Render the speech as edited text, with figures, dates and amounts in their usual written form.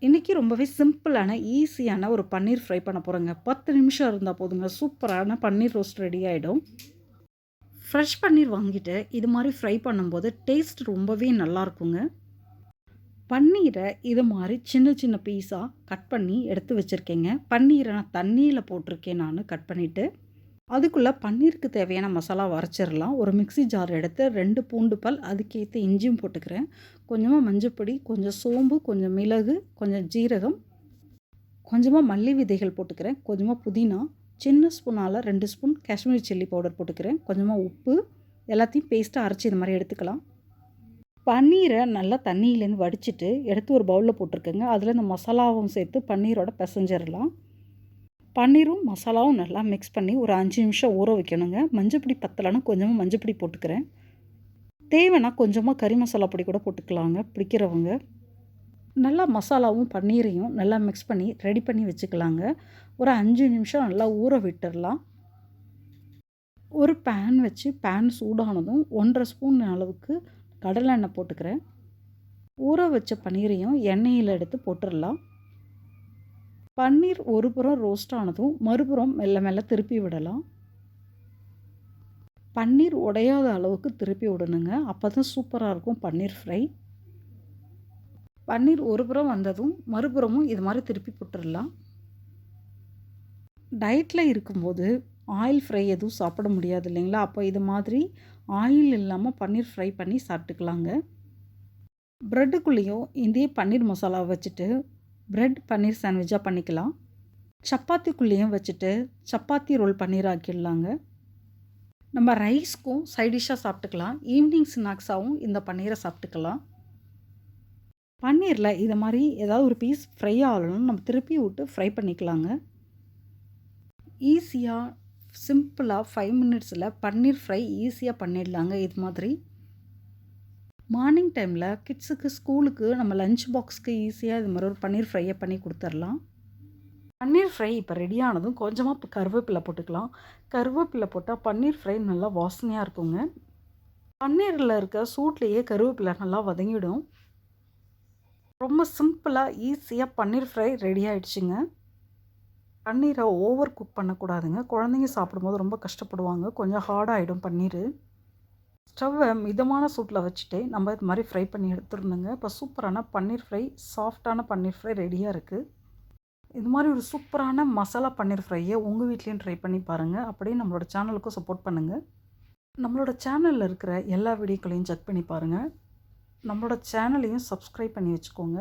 இன்றைக்கி ரொம்பவே சிம்பிளான ஈஸியான ஒரு பன்னீர் ஃப்ரை பண்ண போகிறேங்க. 10 நிமிஷம் இருந்தால் போதுங்க, சூப்பரான பன்னீர் ரோஸ்ட் ரெடி ஆகிடும். ஃப்ரெஷ் பன்னீர் வாங்கிட்டு இது மாதிரி ஃப்ரை பண்ணும்போது டேஸ்ட் ரொம்பவே நல்லாயிருக்குங்க. பன்னீரை இது மாதிரி சின்ன சின்ன பீஸாக கட் பண்ணி எடுத்து வச்சுருக்கேங்க. பன்னீரை நான் தண்ணியில் போட்டிருக்கேன், நான் கட் பண்ணிவிட்டு அதுக்குள்ளே பன்னீருக்கு தேவையான மசாலா அரைச்சிடலாம். ஒரு மிக்ஸி ஜார் எடுத்து 2 பூண்டு பல், அதுக்கேற்ற இஞ்சியும் போட்டுக்கிறேன். கொஞ்சமாக மஞ்சப்பொடி, கொஞ்சம் சோம்பு, கொஞ்சம் மிளகு, கொஞ்சம் ஜீரகம், கொஞ்சமாக மல்லி விதைகள் போட்டுக்கிறேன், கொஞ்சமாக புதினா, சின்ன ஸ்பூனால் 2 ஸ்பூன் காஷ்மீரி சில்லி பவுடர் போட்டுக்கிறேன், கொஞ்சமாக உப்பு, எல்லாத்தையும் பேஸ்ட்டாக அரைச்சி இது மாதிரி எடுத்துக்கலாம். பன்னீரை நல்லா தண்ணியிலேருந்து வடிச்சிட்டு எடுத்து ஒரு பவுலில் போட்டிருக்கேங்க. அதில் இந்த மசாலாவும் சேர்த்து பன்னீரோட பிசைஞ்சிடலாம். பன்னீரும் மசாலாவும் நல்லா மிக்ஸ் பண்ணி ஒரு 5 நிமிஷம் ஊற வைக்கணுங்க. மஞ்சப்பொடி பத்தலைன்னா கொஞ்சமாக மஞ்சப்பொடி போட்டுக்கிறேன். தேவைன்னா கொஞ்சமாக கறி மசாலா பொடி கூட போட்டுக்கலாங்க, பிடிக்கிறவங்க. நல்லா மசாலாவும் பன்னீரையும் நல்லா மிக்ஸ் பண்ணி ரெடி பண்ணி வச்சுக்கலாங்க. ஒரு 5 நிமிஷம் நல்லா ஊற விட்டுடலாம். ஒரு பேன் வச்சு பேன் சூடானதும் 1.5 ஸ்பூன் அளவுக்கு கடலை எண்ணெய் போட்டுக்கிறேன். ஊற வச்ச பன்னீரையும் எண்ணெயில் எடுத்து போட்டுடலாம். பன்னீர் ஒரு புறம் ரோஸ்ட் ஆனதும் மறுபுறம் மெல்ல மெல்ல திருப்பி விடலாம். பன்னீர் உடையாத அளவுக்கு திருப்பி விடணுங்க, அப்போ தான் சூப்பராக இருக்கும் பன்னீர் ஃப்ரை. பன்னீர் ஒரு புறம் வந்ததும் மறுபுறமும் இது மாதிரி திருப்பி போட்டுடலாம். டயட்டில் இருக்கும்போது ஆயில் ஃப்ரை எதுவும் சாப்பிட முடியாது இல்லைங்களா, அப்போ இது மாதிரி ஆயில் இல்லாமல் பன்னீர் ஃப்ரை பண்ணி சாப்பிட்டுக்கலாங்க. ப்ரெட்டுக்குள்ளேயும் இதே பன்னீர் மசாலா வச்சுட்டு ப்ரெட் பன்னீர் சாண்ட்விச்சாக பண்ணிக்கலாம். சப்பாத்திக்குள்ளேயும் வச்சுட்டு சப்பாத்தி ரோல் பன்னீர் ஆக்கிடலாங்க. நம்ம ரைஸ்க்கும் சைட் டிஷ்ஷாக சாப்பிட்டுக்கலாம். ஈவினிங் ஸ்நாக்ஸாகவும் இந்த பன்னீரை சாப்பிட்டுக்கலாம். பன்னீரில் இது மாதிரி ஏதாவது ஒரு பீஸ் ஃப்ரை ஆகணும்னு நம்ம திருப்பி விட்டு ஃப்ரை பண்ணிக்கலாங்க. ஈஸியாக சிம்பிளாக 5 மினிட்ஸில் பன்னீர் ஃப்ரை ஈஸியாக பண்ணிடலாங்க. இது மாதிரி மார்னிங் டைமில் கிட்ஸுக்கு ஸ்கூலுக்கு நம்ம லஞ்ச் பாக்ஸ்க்கு ஈஸியாக இது மாதிரி ஒரு பன்னீர் ஃப்ரையை பண்ணி கொடுத்துடலாம். பன்னீர் ஃப்ரை இப்போ ரெடியானதும் கொஞ்சமாக கருவேப்பிலை போட்டுக்கலாம். கருவேப்பிலை போட்டால் பன்னீர் ஃப்ரை நல்லா வாசனையாக இருக்குங்க. பன்னீரில் இருக்க சூட்லேயே கருவேப்பிலை நல்லா வதங்கிடும். ரொம்ப சிம்பிளாக ஈஸியாக பன்னீர் ஃப்ரை ரெடி ஆகிடுச்சுங்க. பன்னீரை ஓவர் குக் பண்ணக்கூடாதுங்க, குழந்தைங்க சாப்பிடும்போது ரொம்ப கஷ்டப்படுவாங்க, கொஞ்சம் ஹார்டாகிடும் பன்னீர். ஸ்டவ்வை மிதமான சூட்டில் வச்சுட்டு நம்ம இது மாதிரி ஃப்ரை பண்ணி எடுத்துடணுங்க. இப்போ சூப்பரான பன்னீர் ஃப்ரை, சாஃப்டான பன்னீர் ஃப்ரை ரெடியாக இருக்குது. இது மாதிரி ஒரு சூப்பரான மசாலா பன்னீர் ஃப்ரையை உங்கள் வீட்லேயும் ட்ரை பண்ணி பாருங்கள். அப்படியே நம்மளோட சேனலுக்கும் சப்போர்ட் பண்ணுங்கள். நம்மளோட சேனலில் இருக்கிற எல்லா வீடியோக்களையும் செக் பண்ணி பாருங்கள். நம்மளோட சேனலையும் சப்ஸ்கிரைப் பண்ணி வச்சுக்கோங்க.